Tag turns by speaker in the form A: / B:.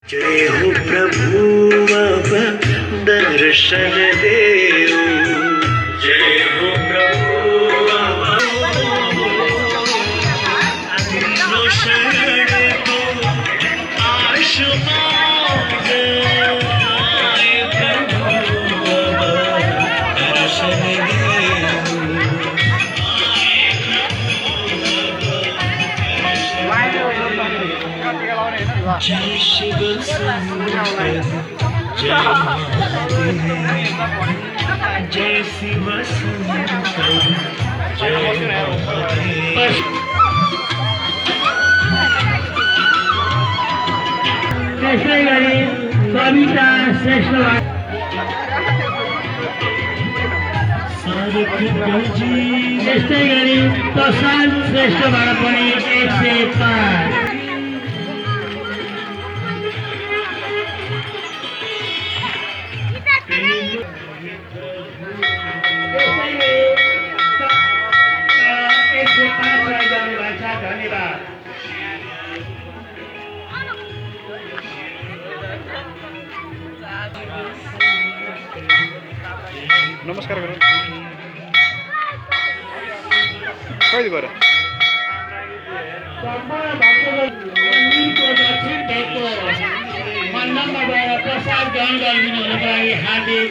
A: जय हो प्रभु अब दर्शन देओ। जय हो प्रभु अब दीनो शरण को आयुष्मान आए प्रभु अब दर्शन देओ। जय शिव शंकर जय महादेव। जय शिव शंकर जय महादेव।
B: श्रेष्ठ गाडी कविता श्रेष्ठ श्रेष्ठ गाडी प्रशांत श्रेष्ठ बाळपणी 105।
C: नमस्कार करू कहिले गएर
B: मण्डलमा गएर प्रसाद ग्रहण गरिदिनुको लागि हार्दिक